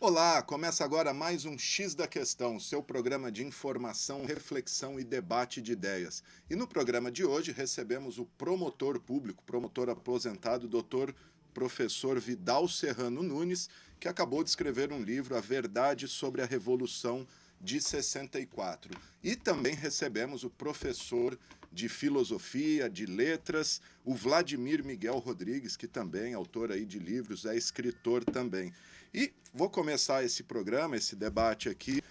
Olá, começa agora mais um X da Questão, seu programa de informação, reflexão e debate de ideias. E no programa de hoje recebemos o promotor público, promotor aposentado, doutor professor Vidal Serrano Nunes, que acabou de escrever um livro, A Verdade sobre a Revolução de 64. E também recebemos o professor de filosofia, de letras, o Vladimir Miguel Rodrigues, que também é autor aí de livros, é escritor também. E vou começar esse programa, esse debate aqui,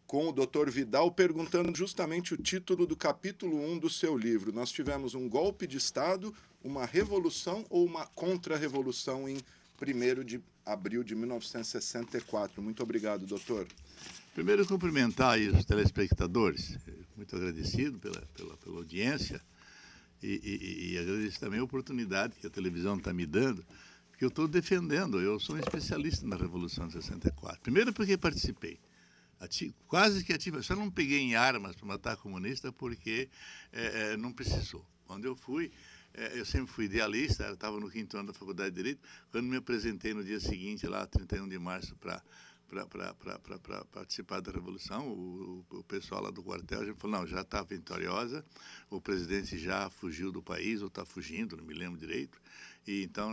com o Dr. Vidal perguntando justamente o título do capítulo 1 do seu livro. Nós tivemos um golpe de Estado, uma revolução ou uma contra-revolução em 1º de abril de 1964. Muito obrigado, doutor. Primeiro, cumprimentar aí os telespectadores, muito agradecido pela audiência e agradeço também a oportunidade que a televisão está me dando, porque eu estou defendendo, eu sou um especialista na Revolução de 64. Primeiro porque participei, quase que ativa, só não peguei em armas para matar comunista porque não precisou. Quando eu fui, eu sempre fui idealista, estava no 5º ano da Faculdade de Direito, quando me apresentei no dia seguinte, lá 31 de março, para participar da Revolução, o pessoal lá do quartel já falou, não, já está vitoriosa, o presidente já fugiu do país, ou está fugindo, não me lembro direito, e então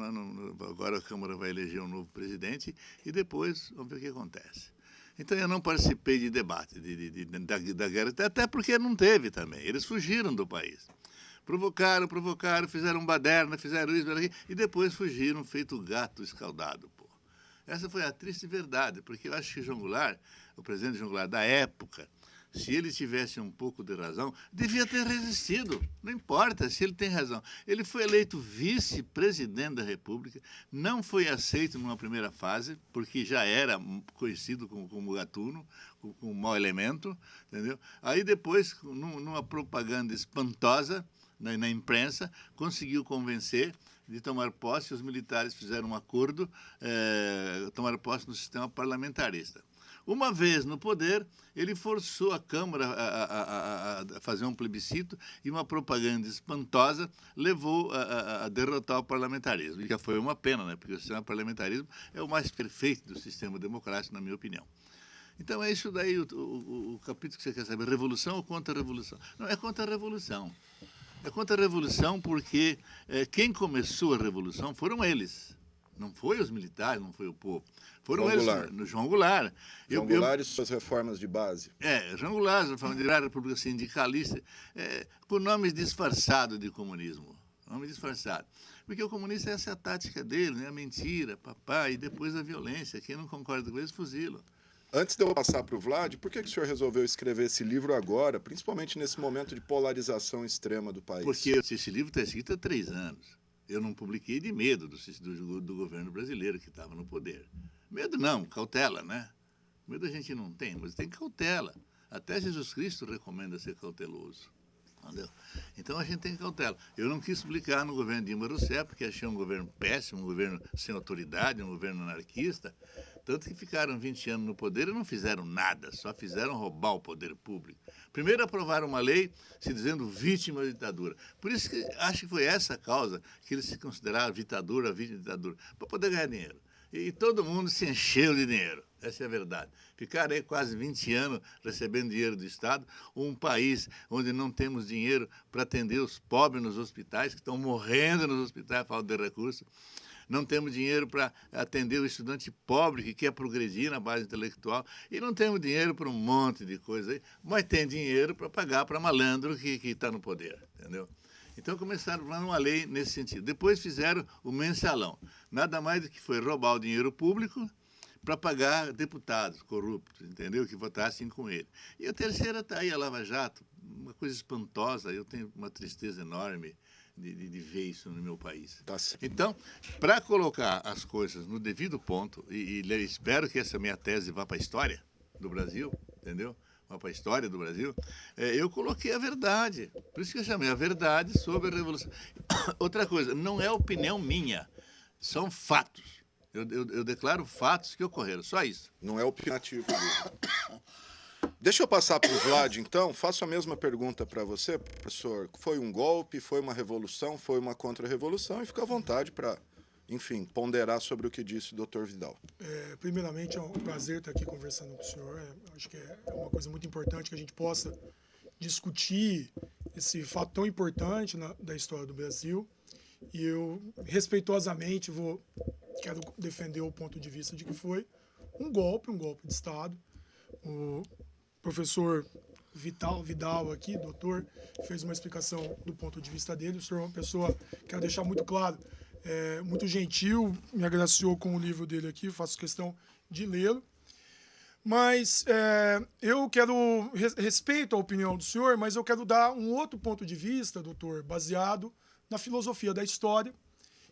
agora a Câmara vai eleger um novo presidente e depois vamos ver o que acontece. Então eu não participei de debate da guerra, até porque não teve também, eles fugiram do país. Provocaram, fizeram baderna, fizeram isso, e depois fugiram feito gato escaldado, pô. Essa foi a triste verdade, porque eu acho que João Goulart, o presidente João Goulart da época, se ele tivesse um pouco de razão, devia ter resistido. Não importa se ele tem razão. Ele foi eleito vice-presidente da República, não foi aceito numa primeira fase, porque já era conhecido como gatuno, como mau elemento, entendeu? Aí depois, numa propaganda espantosa, na imprensa, conseguiu convencer de tomar posse, os militares fizeram um acordo, tomaram posse no sistema parlamentarista. Uma vez no poder, ele forçou a Câmara a fazer um plebiscito e uma propaganda espantosa levou a derrotar o parlamentarismo. E já foi uma pena, né? Porque o sistema parlamentarismo é o mais perfeito do sistema democrático, na minha opinião. Então é isso daí o capítulo que você quer saber, revolução ou contra-revolução? Não, é contra-revolução. É contra a Revolução porque quem começou a Revolução foram eles. Não foi os militares, não foi o povo. Foram João eles, Goulart. no João Goulart. João Goulart e suas reformas de base. João Goulart, reforma de República Sindicalista, com nomes disfarçados de comunismo. Nome disfarçado. Porque o comunista, essa é a tática dele, né? A mentira, papai, e depois a violência. Quem não concorda com eles, fuzilam. Antes de eu passar para o Vlad, por que o senhor resolveu escrever esse livro agora, principalmente nesse momento de polarização extrema do país? Porque esse livro está escrito há 3 anos. Eu não publiquei de medo do governo brasileiro que estava no poder. Medo não, cautela, né? Medo a gente não tem, mas tem cautela. Até Jesus Cristo recomenda ser cauteloso. Entendeu? Então a gente tem cautela. Eu não quis publicar no governo Dilma Rousseff, porque achei um governo péssimo, um governo sem autoridade, um governo anarquista. Tanto que ficaram 20 anos no poder e não fizeram nada, só fizeram roubar o poder público. Primeiro aprovaram uma lei se dizendo vítima da ditadura. Por isso que acho que foi essa a causa que eles se consideraram ditadura, vítima da ditadura, para poder ganhar dinheiro. E todo mundo se encheu de dinheiro. Essa é a verdade. Ficaram aí quase 20 anos recebendo dinheiro do Estado, um país onde não temos dinheiro para atender os pobres nos hospitais, que estão morrendo nos hospitais, falta de recursos. Não temos dinheiro para atender o estudante pobre que quer progredir na base intelectual e não temos dinheiro para um monte de coisa aí, mas tem dinheiro para pagar para malandro que está no poder, entendeu? Então começaram a fazer uma lei nesse sentido. Depois fizeram o mensalão. Nada mais do que foi roubar o dinheiro público para pagar deputados corruptos, entendeu? Que votassem com ele. E a terceira está aí, a Lava Jato, uma coisa espantosa, eu tenho uma tristeza enorme de ver isso no meu país. Então, para colocar as coisas no devido ponto, e espero que essa minha tese vá para a história do Brasil, entendeu? Vá para a história do Brasil, eu coloquei a verdade. Por isso que eu chamei a verdade sobre a Revolução. Outra coisa, não é opinião minha, são fatos. Eu declaro fatos que ocorreram, só isso. Não é opinativo. Deixa eu passar para o Vlad, então. Faço a mesma pergunta para você, professor. Foi um golpe, foi uma revolução, foi uma contra-revolução? E fica à vontade para enfim, ponderar sobre o que disse o Dr. Vidal. Primeiramente, é um prazer estar aqui conversando com o senhor. Acho que é uma coisa muito importante que a gente possa discutir esse fato tão importante da história do Brasil. E eu, respeitosamente, quero defender o ponto de vista de que foi um golpe de Estado. O professor Vidal aqui, doutor, fez uma explicação do ponto de vista dele. O senhor é uma pessoa, quero deixar muito claro, muito gentil, me agraciou com o livro dele aqui, faço questão de lê-lo. Mas eu respeito a opinião do senhor, mas eu quero dar um outro ponto de vista, doutor, baseado na filosofia da história,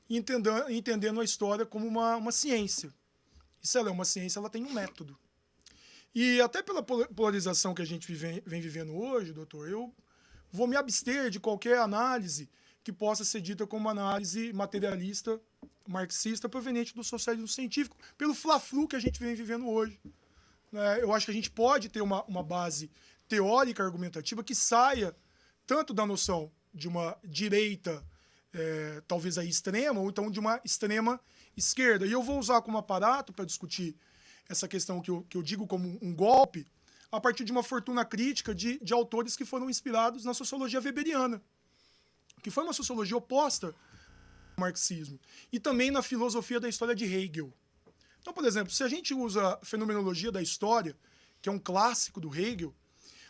entendendo a história como uma ciência. E se ela é uma ciência, ela tem um método. E até pela polarização que a gente vem vivendo hoje, doutor, eu vou me abster de qualquer análise que possa ser dita como uma análise materialista, marxista, proveniente do socialismo científico, pelo fla-flu que a gente vem vivendo hoje. Eu acho que a gente pode ter uma base teórica, argumentativa, que saia tanto da noção de uma direita, talvez aí extrema, ou então de uma extrema esquerda. E eu vou usar como aparato para discutir essa questão que eu digo como um golpe, a partir de uma fortuna crítica de autores que foram inspirados na sociologia weberiana, que foi uma sociologia oposta ao marxismo, e também na filosofia da história de Hegel. Então, por exemplo, se a gente usa a fenomenologia da história, que é um clássico do Hegel,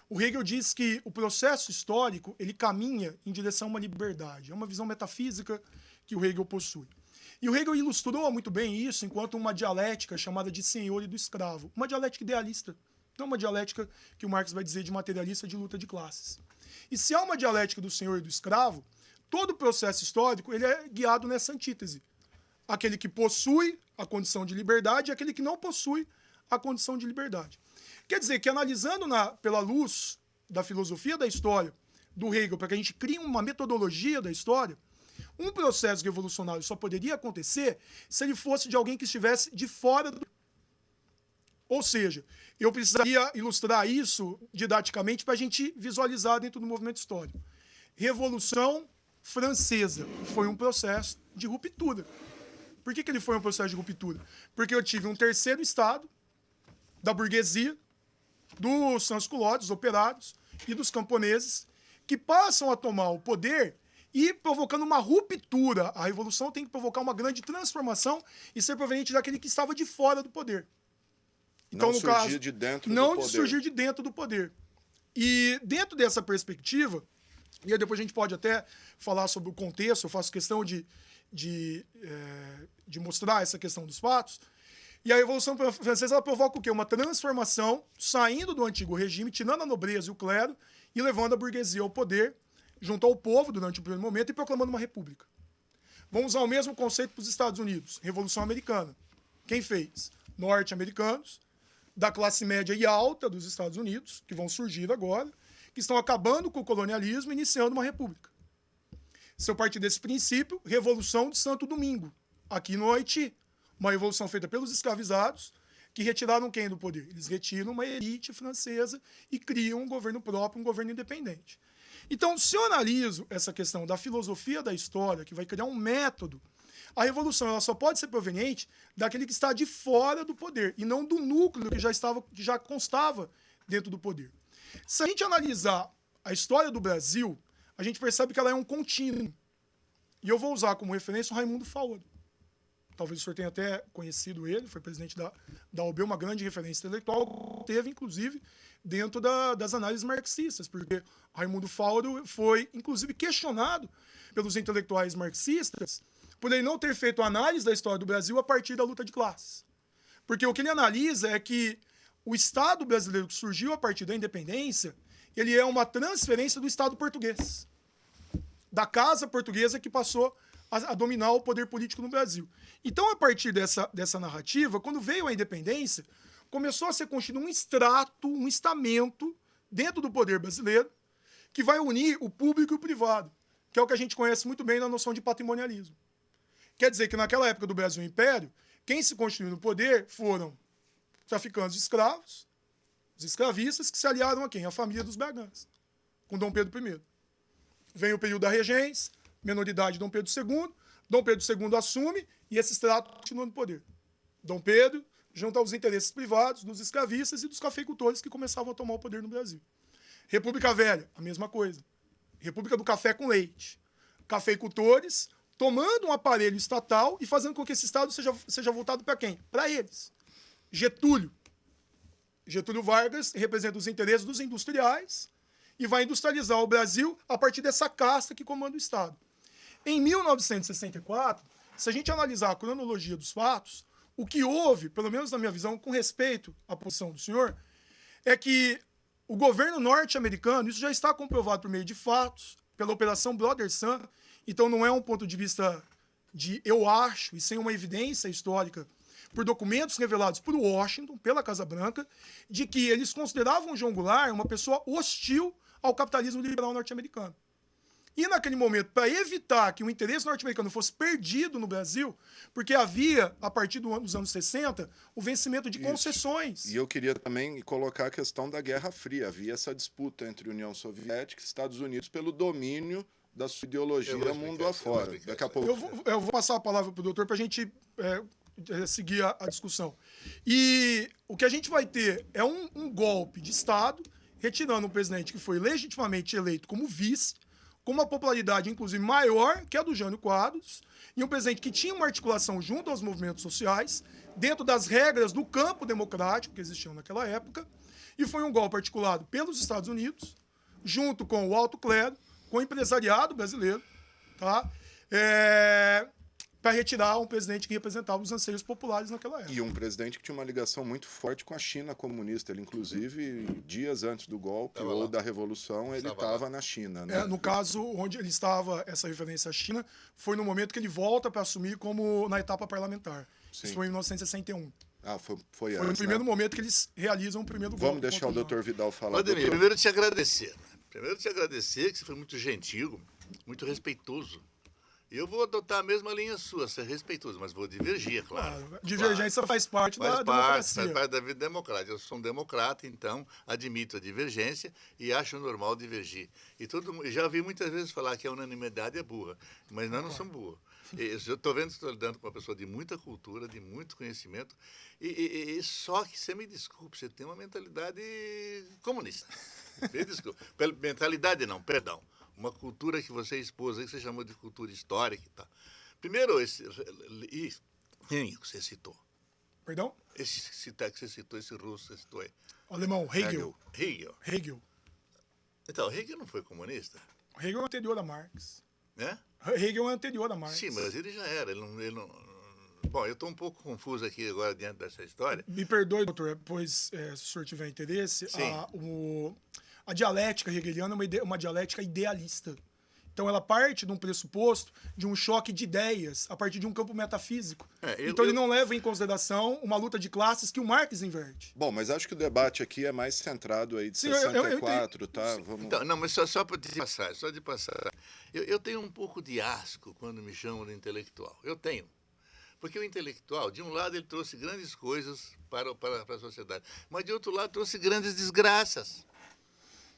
o Hegel diz que o processo histórico ele caminha em direção a uma liberdade. É uma visão metafísica que o Hegel possui. E o Hegel ilustrou muito bem isso enquanto uma dialética chamada de senhor e do escravo. Uma dialética idealista, não uma dialética que o Marx vai dizer de materialista, de luta de classes. E se há uma dialética do senhor e do escravo, todo o processo histórico ele é guiado nessa antítese. Aquele que possui a condição de liberdade e aquele que não possui a condição de liberdade. Quer dizer que analisando pela luz da filosofia da história do Hegel, para que a gente crie uma metodologia da história, um processo revolucionário só poderia acontecer se ele fosse de alguém que estivesse de fora do... Ou seja, eu precisaria ilustrar isso didaticamente para a gente visualizar dentro do movimento histórico. Revolução Francesa foi um processo de ruptura. Por que ele foi um processo de ruptura? Porque eu tive um terceiro estado da burguesia, dos sans-culottes, dos operários e dos camponeses, que passam a tomar o poder e provocando uma ruptura. A revolução tem que provocar uma grande transformação e ser proveniente daquele que estava de fora do poder. Então, no caso, de dentro do poder. Não surgir de dentro do poder. E dentro dessa perspectiva, e aí depois a gente pode até falar sobre o contexto, eu faço questão de mostrar essa questão dos fatos. E a Revolução Francesa ela provoca o quê? Uma transformação, saindo do antigo regime, tirando a nobreza e o clero e levando a burguesia ao poder, junto ao povo durante o primeiro momento e proclamando uma república. Vamos usar o mesmo conceito para os Estados Unidos. Revolução Americana. Quem fez? Norte-americanos, da classe média e alta dos Estados Unidos, que vão surgir agora, que estão acabando com o colonialismo e iniciando uma república. Se eu partir desse princípio, Revolução de Santo Domingo, aqui no Haiti. Uma revolução feita pelos escravizados, que retiraram quem do poder? Eles retiram uma elite francesa e criam um governo próprio, um governo independente. Então, se eu analiso essa questão da filosofia da história, que vai criar um método, a revolução ela só pode ser proveniente daquele que está de fora do poder, e não do núcleo que já constava dentro do poder. Se a gente analisar a história do Brasil, a gente percebe que ela é um contínuo. E eu vou usar como referência o Raimundo Faoro. Talvez o senhor tenha até conhecido ele, foi presidente da UB, uma grande referência intelectual, teve, inclusive, dentro das análises marxistas, porque Raimundo Fauro foi, inclusive, questionado pelos intelectuais marxistas por ele não ter feito análise da história do Brasil a partir da luta de classes. Porque o que ele analisa é que o Estado brasileiro que surgiu a partir da independência, ele é uma transferência do Estado português, da casa portuguesa que passou a dominar o poder político no Brasil. Então, a partir dessa narrativa, quando veio a independência, começou a ser construído um extrato, um estamento dentro do poder brasileiro que vai unir o público e o privado, que é o que a gente conhece muito bem na noção de patrimonialismo. Quer dizer que naquela época do Brasil Império, quem se construiu no poder foram traficantes de escravos, os escravistas, que se aliaram a quem? A família dos Bragança, com Dom Pedro I. Vem o período da regência, menoridade de Dom Pedro II, Dom Pedro II assume e esse extrato continua no poder. Dom Pedro junto aos interesses privados dos escravistas e dos cafeicultores que começavam a tomar o poder no Brasil. República Velha, a mesma coisa. República do café com leite. Cafeicultores tomando um aparelho estatal e fazendo com que esse Estado seja voltado para quem? Para eles. Getúlio Vargas representa os interesses dos industriais e vai industrializar o Brasil a partir dessa casta que comanda o Estado. Em 1964, se a gente analisar a cronologia dos fatos, o que houve, pelo menos na minha visão, com respeito à posição do senhor, é que o governo norte-americano, isso já está comprovado por meio de fatos, pela Operação Brother Sun, então não é um ponto de vista de eu acho, e sem uma evidência histórica, por documentos revelados por Washington, pela Casa Branca, de que eles consideravam João Goulart uma pessoa hostil ao capitalismo liberal norte-americano. E naquele momento, para evitar que o interesse norte-americano fosse perdido no Brasil, porque havia, a partir dos anos 60, o vencimento de concessões. E eu queria também colocar a questão da Guerra Fria. Havia essa disputa entre União Soviética e Estados Unidos pelo domínio da sua ideologia mundo afora. Daqui a pouco. Eu vou passar a palavra para o doutor para a gente seguir a discussão. E o que a gente vai ter é um golpe de Estado, retirando um presidente que foi legitimamente eleito como vice, com uma popularidade, inclusive, maior que a do Jânio Quadros, e um presidente que tinha uma articulação junto aos movimentos sociais, dentro das regras do campo democrático que existiam naquela época, e foi um golpe articulado pelos Estados Unidos, junto com o alto clero, com o empresariado brasileiro, tá? Para retirar um presidente que representava os anseios populares naquela época. E um presidente que tinha uma ligação muito forte com a China comunista. Ele, inclusive, dias antes do golpe ou da Revolução, ele estava na China. Né? No caso, onde ele estava, essa referência à China, foi no momento que ele volta para assumir como na etapa parlamentar. Sim. Isso foi em 1961. Foi no primeiro momento que eles realizam o primeiro golpe. Vamos deixar o doutor Vidal falar. Ademir, primeiro te agradecer. Primeiro te agradecer, que você foi muito gentil, muito respeitoso. Eu vou adotar a mesma linha sua, ser respeitoso, mas vou divergir, claro. Divergência faz parte da democracia. Faz parte da vida democrática. Eu sou um democrata, então admito a divergência e acho normal divergir. E já ouvi muitas vezes falar que a unanimidade é burra, mas nós não somos burros. Eu estou vendo que estou lidando com uma pessoa de muita cultura, de muito conhecimento, e só que, você me desculpe, você tem uma mentalidade comunista. Me desculpe. Mentalidade não, perdão. Uma cultura que você expôs aí, que você chamou de cultura histórica e tal. Primeiro, esse que você citou. Perdão? Esse que você citou, esse russo que você citou aí. O alemão, Hegel. Então, Hegel não foi comunista? Hegel é anterior a Marx. Né? Hegel é anterior a Marx. Sim, mas ele já era. Ele não... Bom, eu estou um pouco confuso aqui agora diante dessa história. Me perdoe, doutor, pois se o senhor tiver interesse, a dialética hegeliana é uma dialética idealista. Então ela parte de um pressuposto de um choque de ideias a partir de um campo metafísico. Então ele não leva em consideração uma luta de classes que o Marx inverte. Bom, mas acho que o debate aqui é mais centrado aí de 64, tá? Vamos... Então, não, mas só para de passar. Eu tenho um pouco de asco quando me chamam de intelectual. Eu tenho. Porque o intelectual, de um lado, ele trouxe grandes coisas para a sociedade, mas de outro lado trouxe grandes desgraças.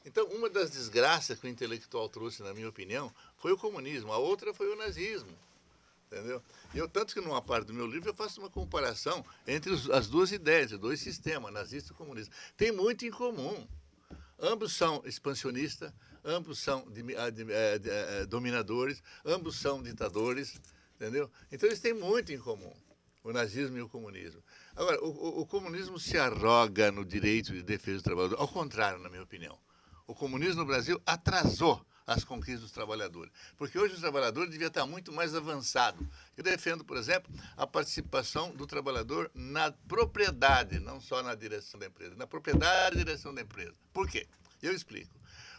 Então, uma das desgraças que o intelectual trouxe, na minha opinião, foi o comunismo. A outra foi o nazismo. Entendeu? Tanto que numa parte do meu livro eu faço uma comparação entre as duas ideias, os dois sistemas, nazista e comunista. Tem muito em comum. Ambos são expansionistas, ambos são dominadores, ambos são ditadores. Entendeu? Então, eles têm muito em comum, o nazismo e o comunismo. Agora, o comunismo se arroga no direito de defesa do trabalhador. Ao contrário, na minha opinião. O comunismo no Brasil atrasou as conquistas dos trabalhadores, porque hoje o trabalhador devia estar muito mais avançado. Eu defendo, por exemplo, a participação do trabalhador na propriedade, não só na direção da empresa, na propriedade e direção da empresa. Por quê? Eu explico.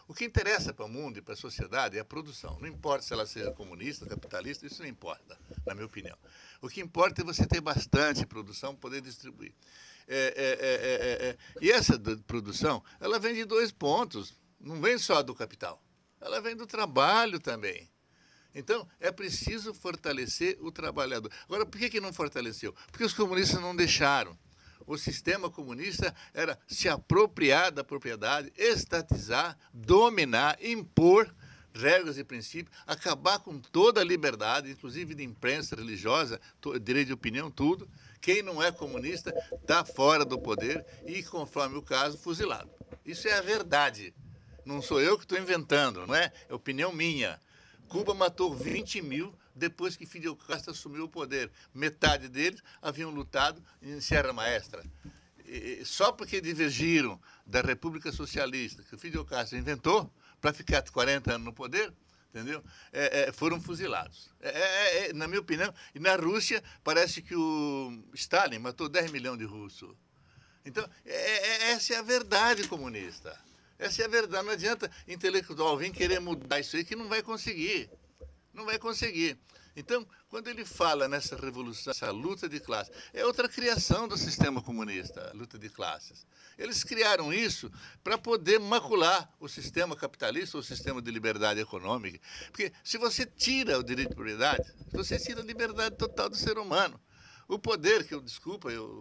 O que interessa para o mundo e para a sociedade é a produção. Não importa se ela seja comunista, capitalista, isso não importa, na minha opinião. O que importa é você ter bastante produção, poder distribuir. E essa produção, ela vem de 2 pontos. Não vem só do capital. Ela vem do trabalho também. Então, é preciso fortalecer o trabalhador. Agora, por que não fortaleceu? Porque os comunistas não deixaram. O sistema comunista era se apropriar da propriedade, estatizar, dominar, impor, regras e princípios, acabar com toda a liberdade, inclusive de imprensa religiosa, direito de opinião, tudo. Quem não é comunista está fora do poder e, conforme o caso, fuzilado. Isso é a verdade. Não sou eu que estou inventando, não é? É opinião minha. Cuba matou 20 mil depois que Fidel Castro assumiu o poder. Metade deles haviam lutado em Serra Maestra. Só porque divergiram da República Socialista, que o Fidel Castro inventou, para ficar 40 anos no poder, entendeu? Foram fuzilados. Na minha opinião, e na Rússia parece que o Stalin matou 10 milhões de russos. Então, essa é a verdade comunista. Essa é a verdade. Não adianta intelectual vir querer mudar isso aí, que não vai conseguir. Não vai conseguir. Então, quando ele fala nessa revolução, essa luta de classes, é outra criação do sistema comunista, a luta de classes. Eles criaram isso para poder macular o sistema capitalista, o sistema de liberdade econômica. Porque se você tira o direito de propriedade, você tira a liberdade total do ser humano. O poder, que eu,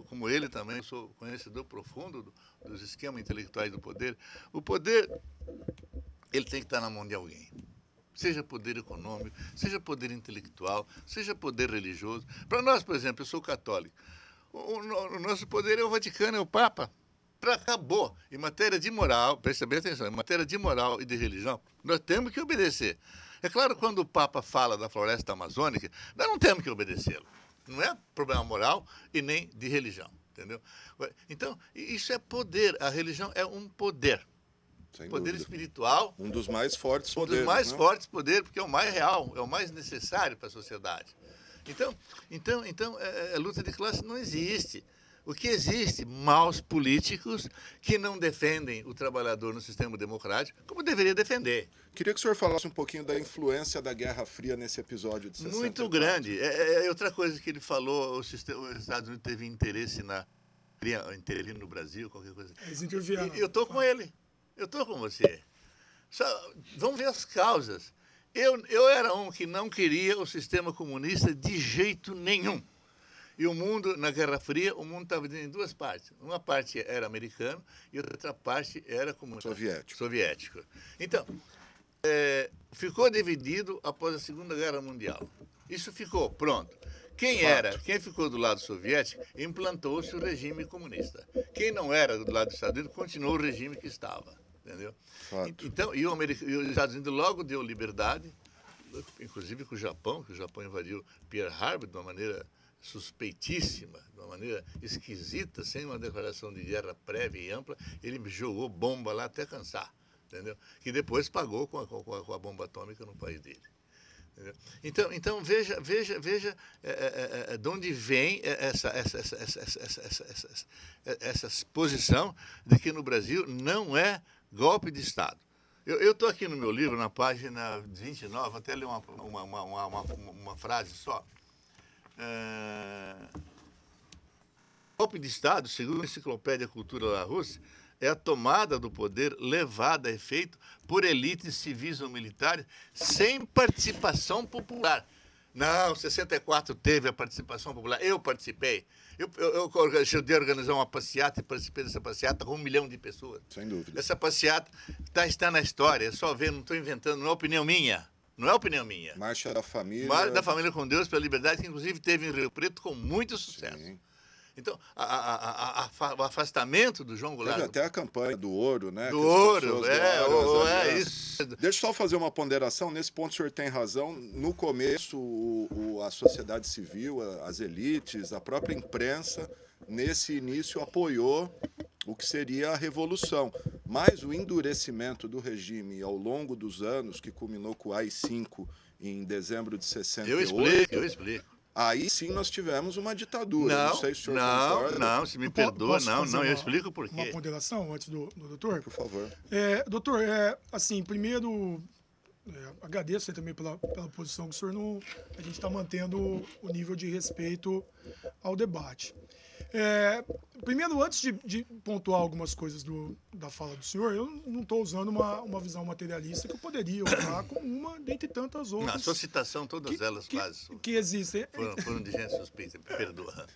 como ele também, sou conhecedor profundo dos esquemas intelectuais do poder, o poder, ele tem que estar na mão de alguém. Seja poder econômico, seja poder intelectual, seja poder religioso. Para nós, por exemplo, eu sou católico. O nosso poder é o Vaticano, é o Papa. Acabou. Em matéria de moral, preste bem atenção, em matéria de moral e de religião, nós temos que obedecer. É claro, quando o Papa fala da floresta amazônica, nós não temos que obedecê-lo. Não é problema moral e nem de religião, entendeu? Então, isso é poder. A religião é um poder. Sem poder dúvida. Espiritual. Um dos mais fortes Um poderes. dos mais né? fortes poderes, porque é o mais real, é o mais necessário para a sociedade. Então, a luta de classe não existe. O que existe? Maus políticos que não defendem o trabalhador no sistema democrático, como deveria defender. Queria que o senhor falasse um pouquinho da influência da Guerra Fria nesse episódio de 64. Muito grande. Outra coisa que ele falou, os Estados Unidos teve interesse intervir no Brasil, qualquer coisa. Eles intervieram. Eu estou com ele. Eu estou com você. Vamos ver as causas. Eu era um que não queria o sistema comunista de jeito nenhum. E o mundo, na Guerra Fria, o mundo estava dividido em duas partes. Uma parte era americana e outra parte era comunista. Soviético. Então, ficou dividido após a Segunda Guerra Mundial. Isso ficou, pronto. Quem ficou do lado soviético, implantou-se o regime comunista. Quem não era do lado dos Estados Unidos, continuou o regime que estava. Entendeu? Então, e os Estados Unidos logo deu liberdade, inclusive com o Japão, que o Japão invadiu Pearl Harbor de uma maneira suspeitíssima, de uma maneira esquisita, sem uma declaração de guerra prévia e ampla. Ele jogou bomba lá até cansar, entendeu? Que depois pagou com a bomba atômica no país dele. Entendeu? Então veja de onde vem essa posição de que no Brasil não é golpe de Estado. Eu estou aqui no meu livro, na página 29, vou até ler uma frase só. Golpe de Estado, segundo a Enciclopédia Cultura da Rússia, é a tomada do poder levada a efeito por elites civis ou militares sem participação popular. Não, 64 teve a participação popular. Eu participei. Eu ajudei a organizar uma passeata e participei dessa passeata com 1 milhão de pessoas. Sem dúvida. Essa passeata está na história. É só ver, não estou inventando, não é opinião minha. Não é opinião minha. Marcha da Família. Marcha da Família com Deus pela Liberdade, que inclusive teve em Rio Preto com muito sucesso. Sim. Então, o afastamento do João Goulart... Teve até a campanha do ouro, né? Do ouro, isso. Deixa eu só fazer uma ponderação. Nesse ponto o senhor tem razão. No começo, a sociedade civil, as elites, a própria imprensa, nesse início apoiou o que seria a revolução. Mas o endurecimento do regime ao longo dos anos, que culminou com o AI-5 em dezembro de 68... Eu explico. Aí sim nós tivemos uma ditadura. Não sei se o senhor concorda. Não, se me perdoa, eu explico por quê. Uma ponderação antes do doutor? Por favor. Doutor, assim, primeiro, agradeço também pela posição que o senhor não... A gente está mantendo o nível de respeito ao debate. Primeiro, antes de pontuar algumas coisas da fala do senhor, eu não estou usando uma visão materialista que eu poderia usar como uma dentre tantas outras. Na sua citação, todas elas quase que existem. Foram de gente suspeita, me perdoa.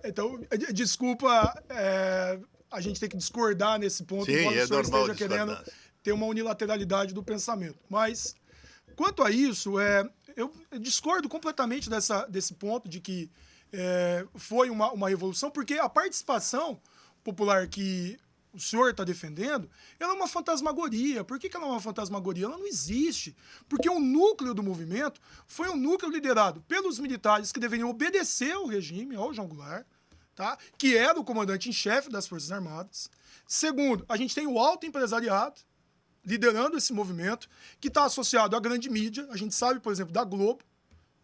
Então, desculpa, a gente tem que discordar nesse ponto, sim, embora o senhor esteja querendo ter uma unilateralidade do pensamento. Mas, quanto a isso, eu discordo completamente desse ponto de que foi uma revolução, porque a participação popular que o senhor está defendendo, ela é uma fantasmagoria. Por que ela é uma fantasmagoria? Ela não existe. Porque o núcleo do movimento foi um núcleo liderado pelos militares que deveriam obedecer ao regime, ao João Goulart, tá? Que era o comandante em chefe das Forças Armadas. Segundo, a gente tem o alto empresariado liderando esse movimento, que está associado à grande mídia. A gente sabe, por exemplo, da Globo,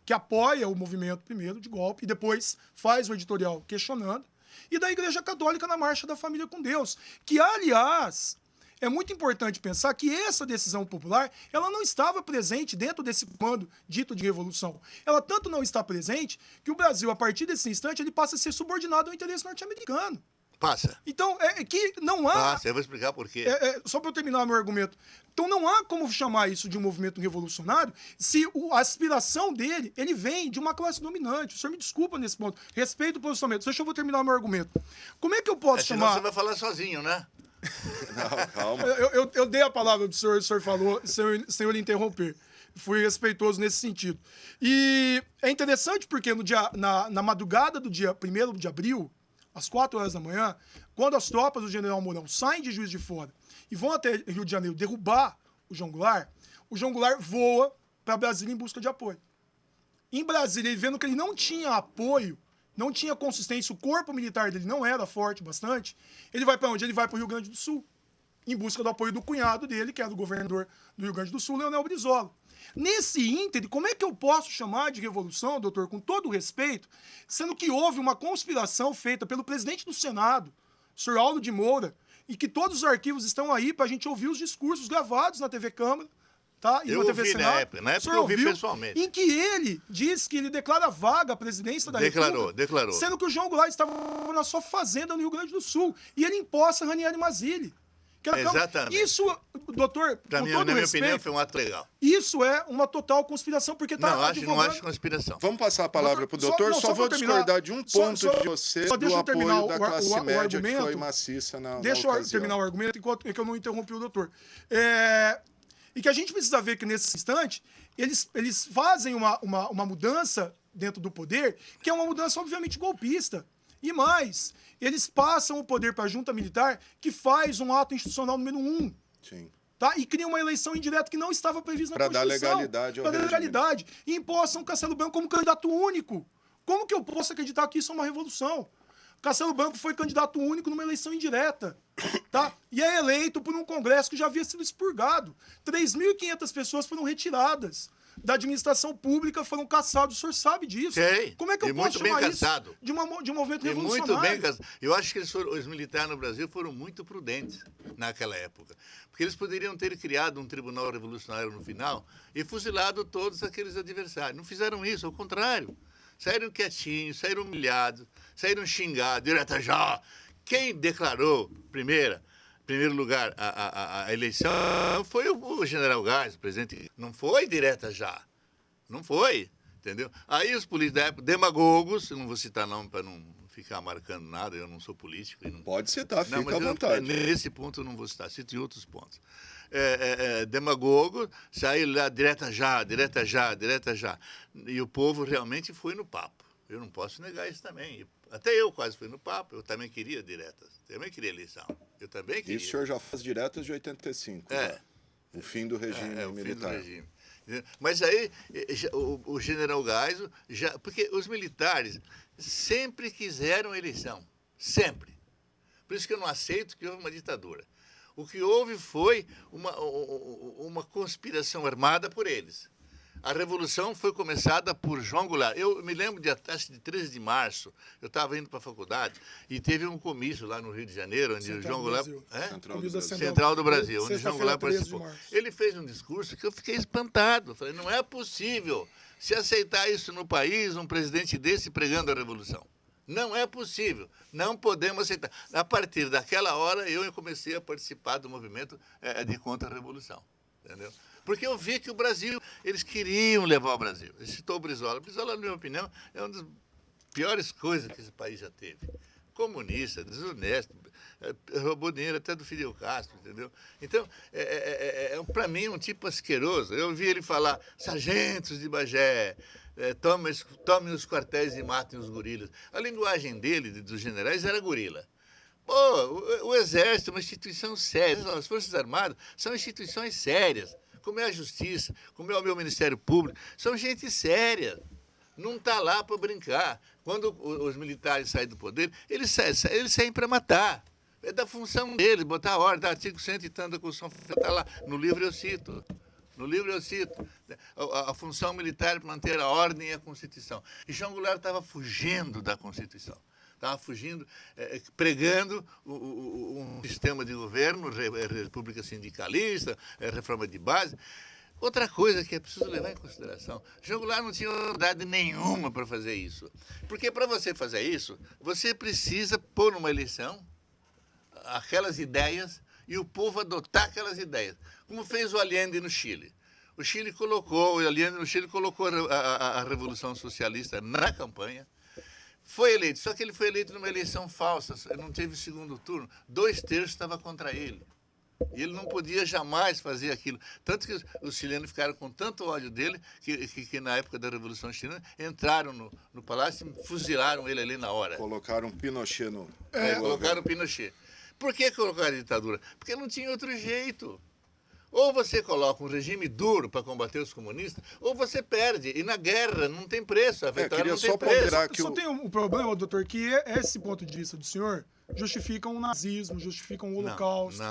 que apoia o movimento primeiro de golpe e depois faz o editorial questionando, e da Igreja Católica na Marcha da Família com Deus, que, aliás, é muito importante pensar que essa decisão popular ela não estava presente dentro desse comando dito de revolução. Ela tanto não está presente que o Brasil, a partir desse instante, ele passa a ser subordinado ao interesse norte-americano. Passa. Então, que não há... Passa, eu vou explicar por quê. Só para eu terminar meu argumento. Então, não há como chamar isso de um movimento revolucionário se a aspiração dele, ele vem de uma classe dominante. O senhor me desculpa nesse ponto. Respeito o posicionamento. Deixa eu vou terminar meu argumento. Como é que eu posso Senão chamar... você vai falar sozinho, né? Não, calma. Eu dei a palavra pro senhor, o senhor falou, sem eu lhe interromper. Fui respeitoso nesse sentido. E é interessante porque na madrugada do dia 1º de abril, às 4 horas da manhã, quando as tropas do general Mourão saem de Juiz de Fora e vão até Rio de Janeiro derrubar o João Goulart voa para Brasília em busca de apoio. Em Brasília, ele vendo que ele não tinha apoio, não tinha consistência, o corpo militar dele não era forte bastante, ele vai para onde? Ele vai para o Rio Grande do Sul, em busca do apoio do cunhado dele, que era o governador do Rio Grande do Sul, Leonel Brizola. Nesse ínterim, como é que eu posso chamar de revolução, doutor, com todo o respeito, sendo que houve uma conspiração feita pelo presidente do Senado, senhor Aulo de Moura, e que todos os arquivos estão aí para a gente ouvir os discursos gravados na TV Câmara, tá? E eu na TV ouvi Senado. na época eu ouvi pessoalmente. Em que ele diz que ele declara vaga a presidência da República. Declarou. Sendo que o João Goulart estava na sua fazenda no Rio Grande do Sul. E ele imposta Ranieri Mazzilli. Exatamente. Isso, doutor, na minha opinião, foi um ato legal. Isso é uma total conspiração, porque está Não acho conspiração. Vamos passar a palavra para o doutor. Só vou discordar de um ponto de você do apoio da classe média, que foi maciça na Deixa eu terminar o argumento, enquanto eu não interrompi o doutor. E que a gente precisa ver que, nesse instante, eles fazem uma mudança dentro do poder, que é uma mudança, obviamente, golpista. E mais, eles passam o poder para a junta militar, que faz um ato institucional número 1. Sim. Tá? E cria uma eleição indireta que não estava prevista na Constituição. Para dar legalidade ao regime. Para dar legalidade. E impostam Castelo Branco como candidato único. Como que eu posso acreditar que isso é uma revolução? Castelo Branco foi candidato único numa eleição indireta. Tá? E é eleito por um congresso que já havia sido expurgado. 3.500 pessoas foram retiradas da administração pública, foram caçados. O senhor sabe disso. Sei. Como é que eu posso chamar isso de um movimento revolucionário? Muito bem caçado. Eu acho que os militares no Brasil foram muito prudentes naquela época. Porque eles poderiam ter criado um tribunal revolucionário no final e fuzilado todos aqueles adversários. Não fizeram isso, ao contrário. Saíram quietinhos, saíram humilhados, saíram xingados, direta já. Quem declarou, primeiro lugar, a eleição foi o general Geisel, o presidente. Não foi direta já. Não foi, entendeu? Aí os políticos da época, demagogos, eu não vou citar nome para não ficar marcando nada, eu não sou político. Não... Pode citar, fica à vontade. Nesse ponto eu não vou citar, cito em outros pontos. Demagogo, saiu lá direta já. E o povo realmente foi no papo. Eu não posso negar isso também. Até eu quase fui no papo, eu também queria diretas, também queria eleição. Eu também queria. Isso o senhor já faz diretas de 85, né? O fim do regime militar. O fim do regime. Mas aí o general Geisel, porque os militares sempre quiseram eleição, sempre. Por isso que eu não aceito que houve uma ditadura. O que houve foi uma conspiração armada por eles. A Revolução foi começada por João Goulart. Eu me lembro de 13 de março, eu estava indo para a faculdade e teve um comício lá no Rio de Janeiro, onde o João Goulart... Central do Brasil, onde o João Goulart participou. Ele fez um discurso que eu fiquei espantado. Falei, não é possível se aceitar isso no país, um presidente desse pregando a Revolução. Não é possível, não podemos aceitar. A partir daquela hora, eu comecei a participar do movimento de contra-revolução, entendeu? Porque eu vi que o Brasil, eles queriam levar o Brasil. Ele citou o Brizola. O Brizola, na minha opinião, é uma das piores coisas que esse país já teve. Comunista, desonesto, roubou dinheiro até do Fidel Castro, entendeu? Então, para mim, um tipo asqueroso. Eu ouvi ele falar, sargentos de Bagé, tomem os quartéis e matem os gorilas. A linguagem dele, dos generais, era gorila. Pô, o Exército é uma instituição séria, as Forças Armadas são instituições sérias, como é a Justiça, como é o meu Ministério Público, são gente séria. Não está lá para brincar. Quando os militares saem do poder, eles saem para matar. É da função deles, botar a ordem, artigo 100 e tanto da Constituição, está lá. No livro eu cito. A função militar é manter a ordem e a Constituição. E João Goulart estava fugindo da Constituição. Estava fugindo, pregando um sistema de governo, república sindicalista, reforma de base. Outra coisa que é preciso levar em consideração, João Goulart não tinha autoridade nenhuma para fazer isso. Porque para você fazer isso, você precisa pôr numa eleição aquelas ideias e o povo adotar aquelas ideias. Como fez o Allende no Chile. O Allende no Chile colocou a Revolução Socialista na campanha. Foi eleito, só que ele foi eleito numa eleição falsa, não teve segundo turno. 2/3 estava contra ele. E ele não podia jamais fazer aquilo. Tanto que os chilenos ficaram com tanto ódio dele que na época da Revolução Chilena entraram no palácio e fuzilaram ele ali na hora. Colocaram Pinochet no... Colocaram Pinochet. Por que colocaram a ditadura? Porque não tinha outro jeito. Ou você coloca um regime duro para combater os comunistas, ou você perde. E na guerra não tem preço. A vitória queria não tem só preço. ponderar que Só tem um problema, doutor, que esse ponto de vista do senhor justifica o nazismo, justifica o holocausto,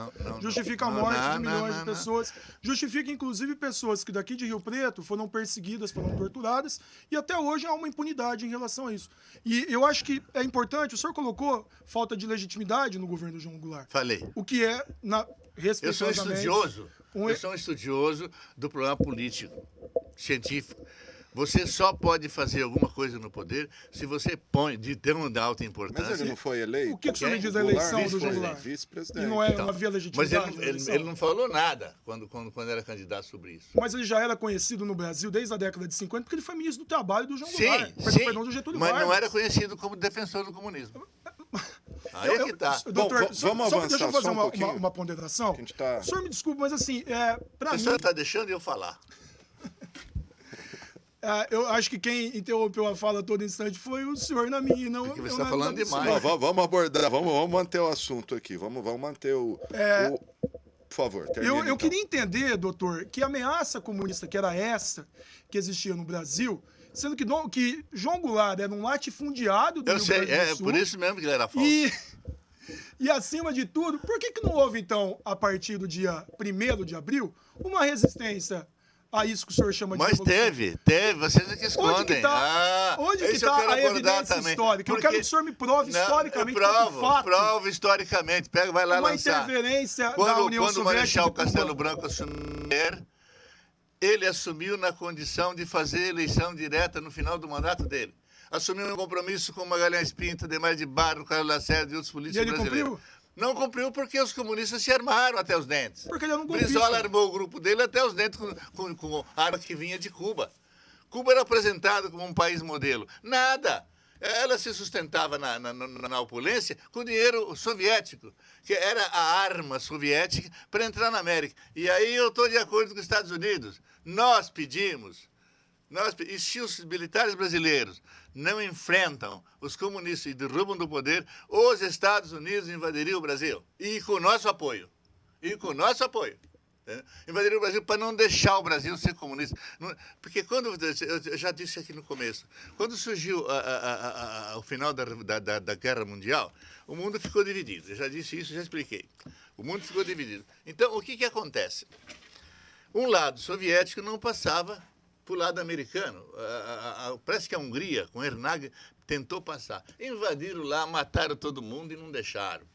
justifica a morte de milhões de pessoas, justifica inclusive pessoas que daqui de Rio Preto foram perseguidas, foram torturadas, e até hoje há uma impunidade em relação a isso. E eu acho que é importante, o senhor colocou falta de legitimidade no governo João Goulart. Falei. O que é, respeitosamente... Eu sou um estudioso do problema político, científico. Você só pode fazer alguma coisa no poder se você põe de tão alta importância. Mas ele não foi eleito? O que o senhor me diz da eleição do João Goulart? Vice-presidente. E não havia legitimidade? Mas ele não falou nada quando era candidato sobre isso. Mas ele já era conhecido no Brasil desde a década de 50, porque ele foi ministro do Trabalho do João Sim, Goulart. sim, Perdão, do Getúlio mas Vargas. não era conhecido como defensor do comunismo. Aí é que tá. Doutor, vamos avançar deixa eu fazer só um pouquinho. uma ponderação. Tá... O senhor me desculpe, mas assim, para O mim... senhor está deixando eu falar. Eu acho que quem interrompeu a fala todo instante foi o senhor na minha, não... Porque você está falando demais. Não, vamos abordar, vamos manter o assunto aqui, vamos manter por favor, termine, eu queria entender, doutor, que ameaça comunista que era essa que existia no Brasil, sendo que João Goulart era um latifundiário do Rio Grande do Sul. Por isso mesmo que ele era falso. E acima de tudo, por que não houve, então, a partir do dia 1º de abril, uma resistência a isso que o senhor chama de Mas revolução? teve, vocês é que escondem. Onde que está a evidência histórica? Eu quero que o senhor me prove historicamente. Prova historicamente. Vai lá lançar. Uma interferência da União Quando o Soviética Marechal Castelo Branco assumiu, ele assumiu na condição de fazer eleição direta no final do mandato dele. Assumiu um compromisso com Magalhães Pinto, Demar de Barro, Carlos Lacerda e outros políticos brasileiros. Cumpriu? Não cumpriu porque os comunistas se armaram até os dentes. Porque ele era um golpista. Brizola armou o grupo dele até os dentes com arma que vinha de Cuba. Cuba era apresentado como um país modelo. Nada. Ela se sustentava na opulência com dinheiro soviético, que era a arma soviética para entrar na América. E aí eu estou de acordo com os Estados Unidos. Nós pedimos, e se os militares brasileiros não enfrentam os comunistas e derrubam do poder, os Estados Unidos invadiriam o Brasil. E com o nosso apoio. Invadiram o Brasil para não deixar o Brasil ser comunista. Porque eu já disse aqui no começo, quando surgiu o final da Guerra Mundial, o mundo ficou dividido. Eu já disse isso, já expliquei. O mundo ficou dividido. Então, o que acontece? Um lado soviético não passava para o lado americano. Parece que a Hungria, com Ernag, tentou passar. Invadiram lá, mataram todo mundo e não deixaram.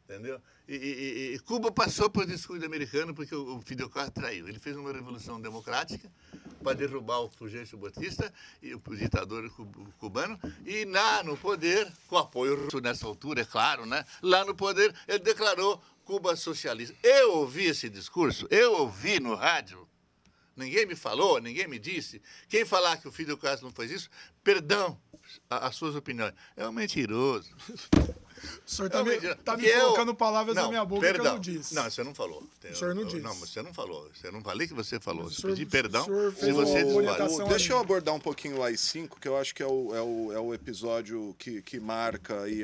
Entendeu? E Cuba passou por descuido americano porque o Fidel Castro traiu. Ele fez uma revolução democrática para derrubar o Fulgêncio Batista, o ditador cubano, e lá no poder, com apoio russo nessa altura, é claro, né? Lá no poder, ele declarou Cuba socialista. Eu ouvi esse discurso, eu ouvi no rádio. Ninguém me falou, ninguém me disse. Quem falar que o Fidel Castro não fez isso, perdão as suas opiniões. É um mentiroso. O senhor tá me colocando palavras na minha boca que eu não disse. Não, você não falou. O senhor não disse. Não, você não falou. Eu não falei que você falou. Mas Você pediu perdão se você orientação. Deixa eu abordar um pouquinho o AI-5, que eu acho que é o episódio que marca aí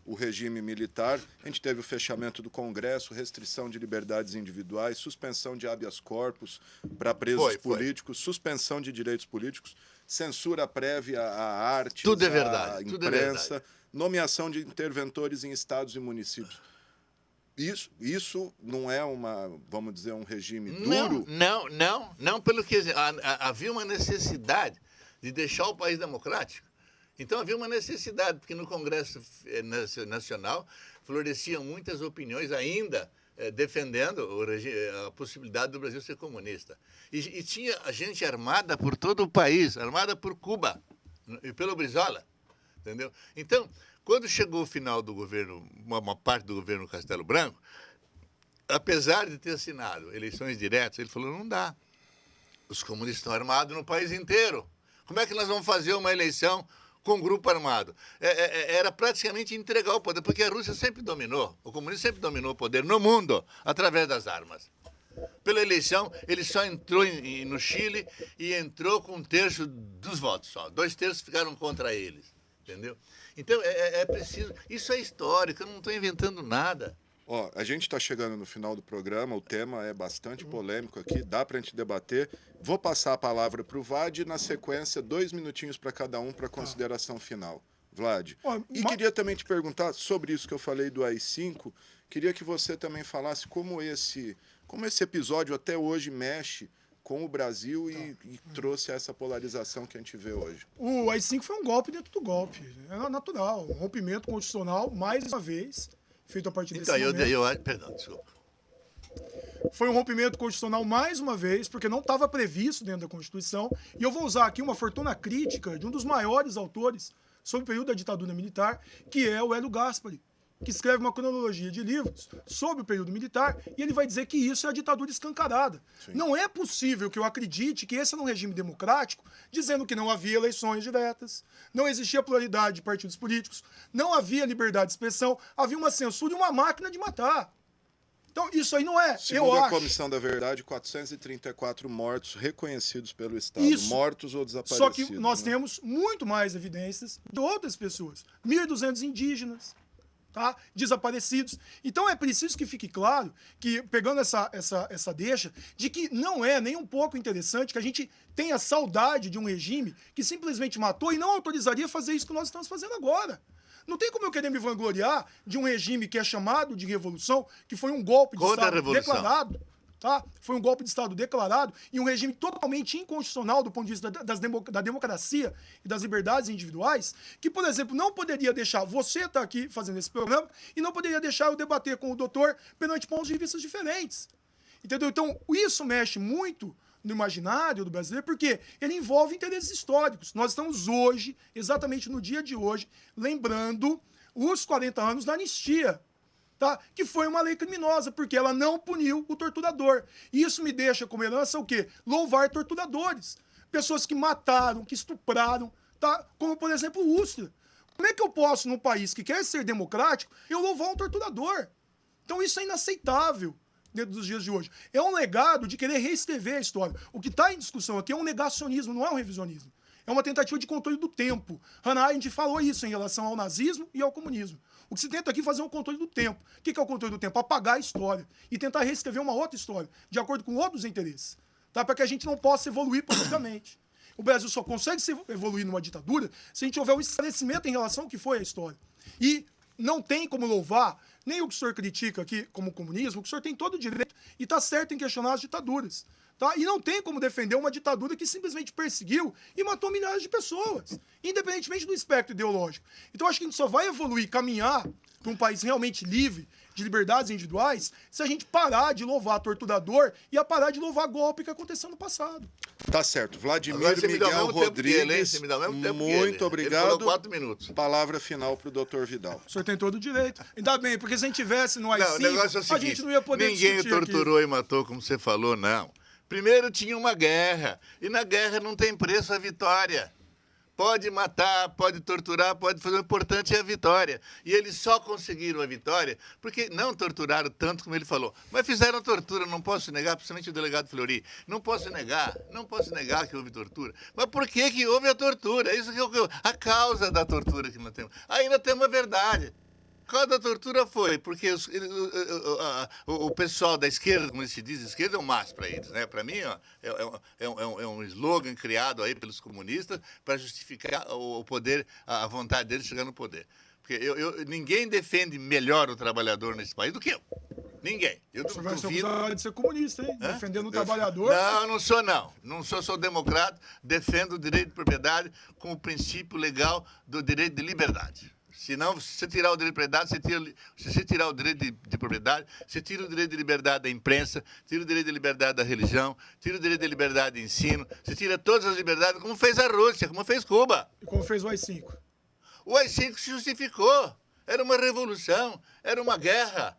o regime militar. A gente teve o fechamento do Congresso, restrição de liberdades individuais, suspensão de habeas corpus para presos políticos, suspensão de direitos políticos, censura prévia à arte, tudo é verdade, à imprensa, tudo é verdade. Nomeação de interventores em estados e municípios. Isso não é vamos dizer, um regime duro? Não, pelo que havia uma necessidade de deixar o país democrático. Então havia uma necessidade, porque no Congresso Nacional floresciam muitas opiniões ainda defendendo a possibilidade do Brasil ser comunista. E tinha gente armada por todo o país, armada por Cuba e pelo Brizola, entendeu? Então, quando chegou o final do governo, uma parte do governo Castelo Branco, apesar de ter assinado eleições diretas, ele falou, não dá. Os comunistas estão armados no país inteiro. Como é que nós vamos fazer uma eleição com um grupo armado? Era praticamente entregar o poder, porque a Rússia sempre dominou, o comunismo sempre dominou o poder no mundo, através das armas. Pela eleição, ele só entrou no Chile e entrou com 1/3 dos votos só. 2/3 ficaram contra eles, entendeu? Então, é preciso... Isso é histórico, eu não estou inventando nada. Ó, a gente está chegando no final do programa, o tema é bastante polêmico aqui, dá para a gente debater. Vou passar a palavra para o Vlad e, na sequência, 2 minutinhos para cada um para consideração final. Vlad. E queria também te perguntar sobre isso que eu falei do AI-5, queria que você também falasse como esse episódio até hoje mexe com o Brasil e trouxe essa polarização que a gente vê hoje. O AI-5 foi um golpe dentro do golpe, é natural, um rompimento constitucional, mais uma vez, feito a partir desse momento. Perdão, desculpa. Foi um rompimento constitucional mais uma vez, porque não estava previsto dentro da Constituição. E eu vou usar aqui uma fortuna crítica de um dos maiores autores sobre o período da ditadura militar, que é o Hélio Gaspari, que escreve uma cronologia de livros sobre o período militar, e ele vai dizer que isso é a ditadura escancarada. Sim. Não é possível que eu acredite que esse era um regime democrático, dizendo que não havia eleições diretas, não existia pluralidade de partidos políticos, não havia liberdade de expressão, havia uma censura e uma máquina de matar. Então, isso aí não é, Segundo a Comissão da Verdade, 434 mortos reconhecidos pelo Estado, mortos ou desaparecidos. Só que nós temos muito mais evidências de outras pessoas, 1.200 indígenas, desaparecidos. Então é preciso que fique claro que, pegando essa deixa, de que não é nem um pouco interessante que a gente tenha saudade de um regime que simplesmente matou e não autorizaria fazer isso que nós estamos fazendo agora. Não tem como eu querer me vangloriar de um regime que é chamado de revolução, que foi um golpe de Estado declarado. Foi um golpe de Estado declarado e um regime totalmente inconstitucional do ponto de vista da democracia e das liberdades individuais, que, por exemplo, não poderia deixar você estar aqui fazendo esse programa e não poderia deixar eu debater com o doutor perante pontos de vista diferentes. Entendeu? Então, isso mexe muito no imaginário do brasileiro, porque ele envolve interesses históricos. Nós estamos hoje, exatamente no dia de hoje, lembrando os 40 anos da anistia, que foi uma lei criminosa, porque ela não puniu o torturador. E isso me deixa como herança o quê? Louvar torturadores. Pessoas que mataram, que estupraram, como, por exemplo, o Ustra. Como é que eu posso, num país que quer ser democrático, eu louvar um torturador? Então isso é inaceitável dentro dos dias de hoje. É um legado de querer reescrever a história. O que está em discussão aqui é um negacionismo, não é um revisionismo. É uma tentativa de controle do tempo. Hannah Arendt falou isso em relação ao nazismo e ao comunismo. O que se tenta aqui é fazer um controle do tempo. O que é o controle do tempo? Apagar a história e tentar reescrever uma outra história, de acordo com outros interesses, para que a gente não possa evoluir politicamente. O Brasil só consegue evoluir numa ditadura se a gente houver um esclarecimento em relação ao que foi a história. E não tem como louvar nem o que o senhor critica aqui como comunismo, o que o senhor tem todo o direito e está certo em questionar as ditaduras. E não tem como defender uma ditadura que simplesmente perseguiu e matou milhares de pessoas, independentemente do espectro ideológico. Então, acho que a gente só vai evoluir, caminhar para um país realmente livre, de liberdades individuais, se a gente parar de louvar torturador e a parar de louvar golpe que aconteceu no passado. Tá certo. Vladimir Miguel Rodrigues, muito obrigado. Ele falou 4 minutos. Palavra final para o doutor Vidal. O senhor tem todo o direito. Ainda bem, porque se a gente tivesse no AI-5, o negócio é o seguinte, a gente não ia poder ninguém torturou e matou, como você falou, não. Primeiro tinha uma guerra, e na guerra não tem preço a vitória. Pode matar, pode torturar, pode fazer. O importante é a vitória. E eles só conseguiram a vitória porque não torturaram tanto como ele falou. Mas fizeram tortura, não posso negar, principalmente o delegado Fleury. Não posso negar que houve tortura. Mas por que houve a tortura? Isso que é a causa da tortura que nós temos. Ainda temos a verdade. Cada tortura foi, porque o pessoal da esquerda, como se diz, esquerda é um mas para eles, né? Para mim, ó, é um slogan criado aí pelos comunistas para justificar o poder, a vontade deles de chegar no poder. Porque ninguém defende melhor o trabalhador nesse país do que eu. Ninguém. Você vai ser acusado de ser comunista, hein? Defendendo o trabalhador. Não, não sou não. Não sou democrata, defendo o direito de propriedade com o princípio legal do direito de liberdade. Senão, se você tirar o direito de propriedade, se você tirar o direito de propriedade, você tira o direito de liberdade da imprensa, tira o direito de liberdade da religião, tira o direito de liberdade de ensino, você tira todas as liberdades, como fez a Rússia, como fez Cuba. E como fez o AI-5. O AI-5 se justificou. Era uma revolução, era uma guerra.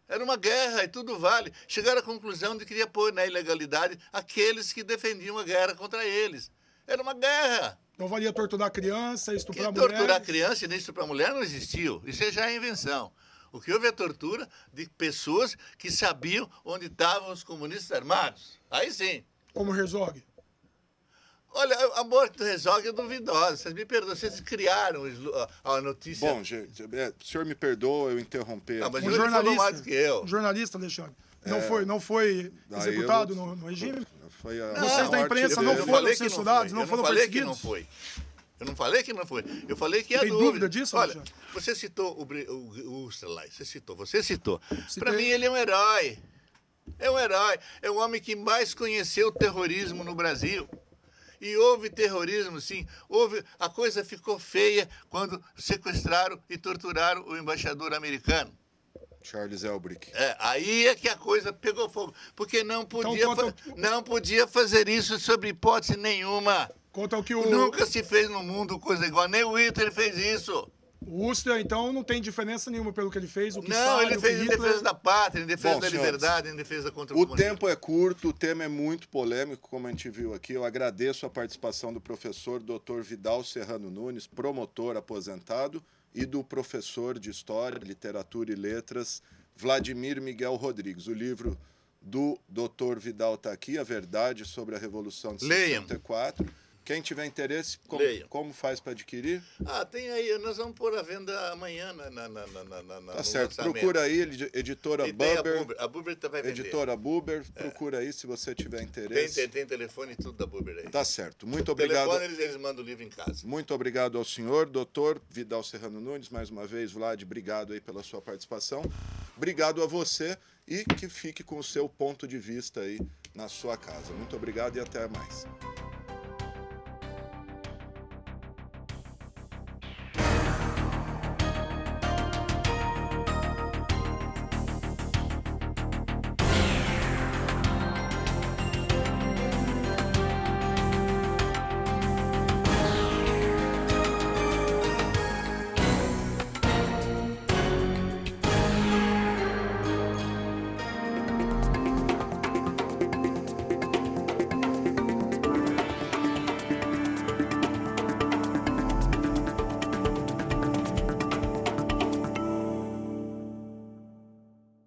Era uma guerra e tudo vale. Chegaram à conclusão de que queria pôr na ilegalidade aqueles que defendiam a guerra contra eles. Era uma guerra. Não valia torturar criança, estuprar mulher. Torturar criança e nem estuprar mulher não existiu. Isso já é invenção. O que houve é a tortura de pessoas que sabiam onde estavam os comunistas armados. Aí sim. Como Herzog. Olha, a morte do Herzog é duvidosa. Vocês me perdoam, vocês criaram a notícia. Bom, gente, o senhor me perdoa eu interromper. Não, mas Um ele falou jornalista, mais do que eu. um jornalista, Alexandre. Não foi executado no regime? Foi a Vocês da imprensa não foram censurados, não foram perseguidos? Eu não falei que não foi. Eu falei que é Tem dúvida disso, Olha, Alexandre? você citou o Ustralai. Você citou. Para mim, ele é um herói. É um herói. É o homem que mais conheceu o terrorismo no Brasil. E houve terrorismo, sim. A coisa ficou feia quando sequestraram e torturaram o embaixador americano. Charles Elbrick. Aí é que a coisa pegou fogo. Porque não podia fazer isso sob hipótese nenhuma. Conta o que Nunca se fez no mundo coisa igual. Nem o Hitler fez isso. O Ustra, então, não tem diferença nenhuma pelo que ele fez. Ele fez em defesa da pátria, em defesa da senhores, liberdade, em defesa contra o comunismo. comunismo. O tempo é curto, o tema é muito polêmico, como a gente viu aqui. Eu agradeço a participação do professor Dr. Vidal Serrano Nunes, promotor aposentado, e do professor de História, Literatura e Letras, Vladimir Miguel Rodrigues. O livro do Dr. Vidal está aqui, A Verdade sobre a Revolução de 64. Quem tiver interesse, como faz para adquirir? Tem aí. Nós vamos pôr a venda amanhã Tá certo. Procura aí, editora Buber. A Buber vai vender. Editora Buber, procura aí se você tiver interesse. Tem telefone e tudo da Buber aí. Tá certo. Muito obrigado. Telefone, eles mandam o livro em casa. Muito obrigado ao senhor, doutor Vidal Serrano Nunes. Mais uma vez, Vlad, obrigado aí pela sua participação. Obrigado a você e que fique com o seu ponto de vista aí na sua casa. Muito obrigado e até mais.